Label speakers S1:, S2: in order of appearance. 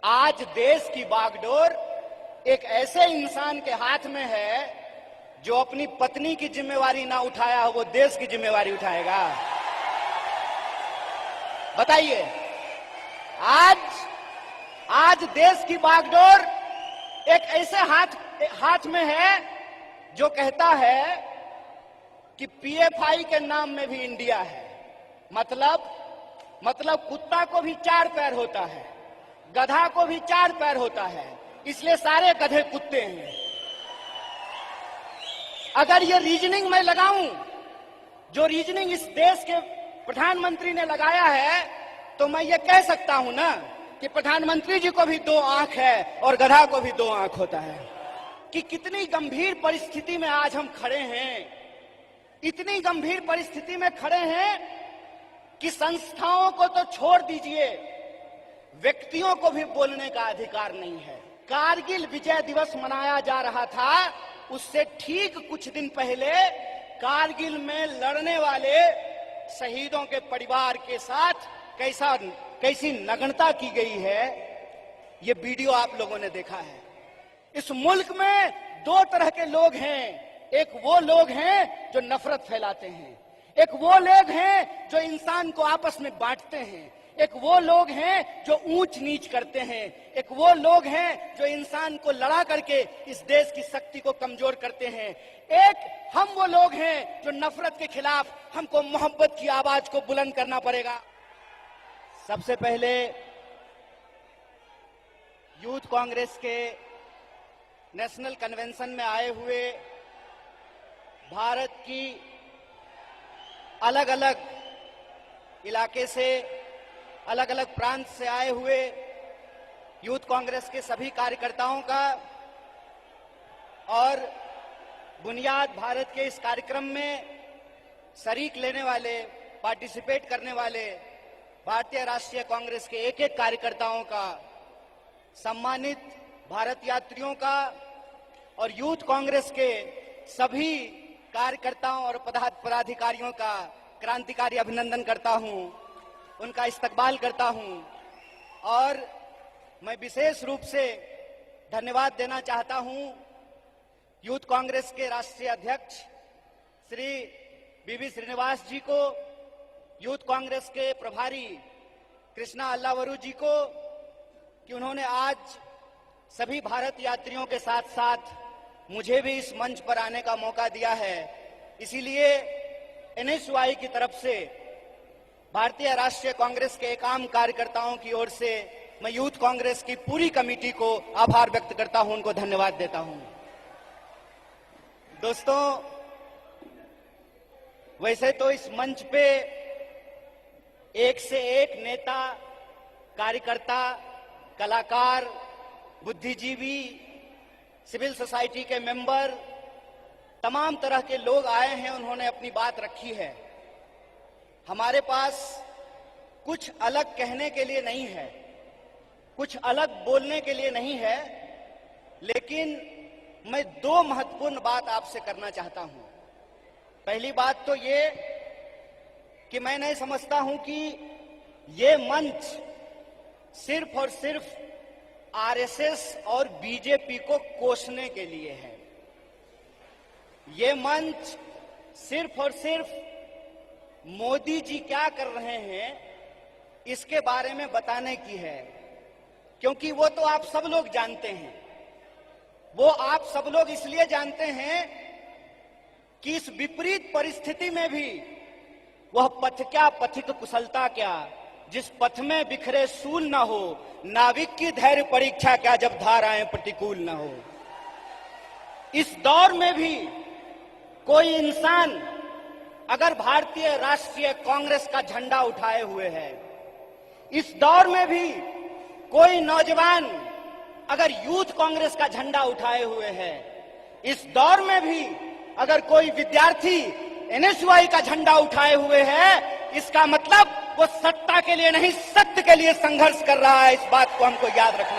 S1: आज देश की बागडोर एक ऐसे इंसान के हाथ में है जो अपनी पत्नी की जिम्मेवारी ना उठाया हो, वो देश की जिम्मेवारी उठाएगा। बताइए, आज देश की बागडोर एक ऐसे हाथ में है जो कहता है कि पीएफआई के नाम में भी इंडिया है। मतलब कुत्ता को भी 4 पैर होता है, गधा को भी 4 पैर होता है, इसलिए सारे गधे कुत्ते हैं। अगर ये रीजनिंग मैं लगाऊं, जो रीजनिंग इस देश के प्रधानमंत्री ने लगाया है, तो मैं ये कह सकता हूं ना कि प्रधानमंत्री जी को भी 2 आंख है और गधा को भी 2 आंख होता है। कि कितनी गंभीर परिस्थिति में आज हम खड़े हैं, इतनी गंभीर परिस्थिति में खड़े हैं कि संस्थाओं को तो छोड़ दीजिए, व्यक्तियों को भी बोलने का अधिकार नहीं है। कारगिल विजय दिवस मनाया जा रहा था, उससे ठीक कुछ दिन पहले कारगिल में लड़ने वाले शहीदों के परिवार के साथ कैसी नग्नता की गई है, ये वीडियो आप लोगों ने देखा है। इस मुल्क में 2 तरह के लोग हैं। एक वो लोग हैं जो नफरत फैलाते हैं, एक वो लोग हैं जो इंसान को आपस में बांटते हैं, एक वो लोग हैं जो ऊंच नीच करते हैं, एक वो लोग हैं जो इंसान को लड़ा करके इस देश की शक्ति को कमजोर करते हैं। एक हम वो लोग हैं जो नफरत के खिलाफ हमको मोहब्बत की आवाज को बुलंद करना पड़ेगा। सबसे पहले यूथ कांग्रेस के नेशनल कन्वेंशन में आए हुए भारत की अलग अलग इलाके से, अलग अलग प्रांत से आए हुए यूथ कांग्रेस के सभी कार्यकर्ताओं का और बुनियाद भारत के इस कार्यक्रम में शरीक लेने वाले, पार्टिसिपेट करने वाले भारतीय राष्ट्रीय कांग्रेस के एक कार्यकर्ताओं का, सम्मानित भारत यात्रियों का और यूथ कांग्रेस के सभी कार्यकर्ताओं और पदाधिकारियों का क्रांतिकारी अभिनंदन करता हूं, उनका इस्तकबाल करता हूं। और मैं विशेष रूप से धन्यवाद देना चाहता हूं यूथ कांग्रेस के राष्ट्रीय अध्यक्ष श्री बीवी श्रीनिवास जी को, यूथ कांग्रेस के प्रभारी कृष्णा अल्लावरू जी को, कि उन्होंने आज सभी भारत यात्रियों के साथ साथ मुझे भी इस मंच पर आने का मौका दिया है। इसीलिए एनएसयूआई की तरफ से, भारतीय राष्ट्रीय कांग्रेस के एकाम कार्यकर्ताओं की ओर से मैं यूथ कांग्रेस की पूरी कमेटी को आभार व्यक्त करता हूं, उनको धन्यवाद देता हूं। दोस्तों, वैसे तो इस मंच पे एक से एक नेता, कार्यकर्ता, कलाकार, बुद्धिजीवी, सिविल सोसाइटी के मेंबर, तमाम तरह के लोग आए हैं, उन्होंने अपनी बात रखी है। हमारे पास कुछ अलग कहने के लिए नहीं है, कुछ अलग बोलने के लिए नहीं है, लेकिन मैं 2 महत्वपूर्ण बात आपसे करना चाहता हूं। पहली बात तो ये कि मैं नहीं समझता हूं कि ये मंच सिर्फ और सिर्फ आरएसएस और बीजेपी को कोसने के लिए है। ये मंच सिर्फ और सिर्फ मोदी जी क्या कर रहे हैं इसके बारे में बताने की है, क्योंकि वो तो आप सब लोग जानते हैं। वो आप सब लोग इसलिए जानते हैं कि इस विपरीत परिस्थिति में भी वह पथ क्या, पथिक कुशलता क्या, जिस पथ में बिखरे सूल न हो, नाविक की धैर्य परीक्षा क्या, जब धाराएं प्रतिकूल न हो। इस दौर में भी कोई इंसान अगर भारतीय राष्ट्रीय कांग्रेस का झंडा उठाए हुए है, इस दौर में भी कोई नौजवान अगर यूथ कांग्रेस का झंडा उठाए हुए है, इस दौर में भी अगर कोई विद्यार्थी एनएसयूआई का झंडा उठाए हुए है, इसका मतलब वो सत्ता के लिए नहीं, सत्य के लिए संघर्ष कर रहा है। इस बात को हमको याद रखना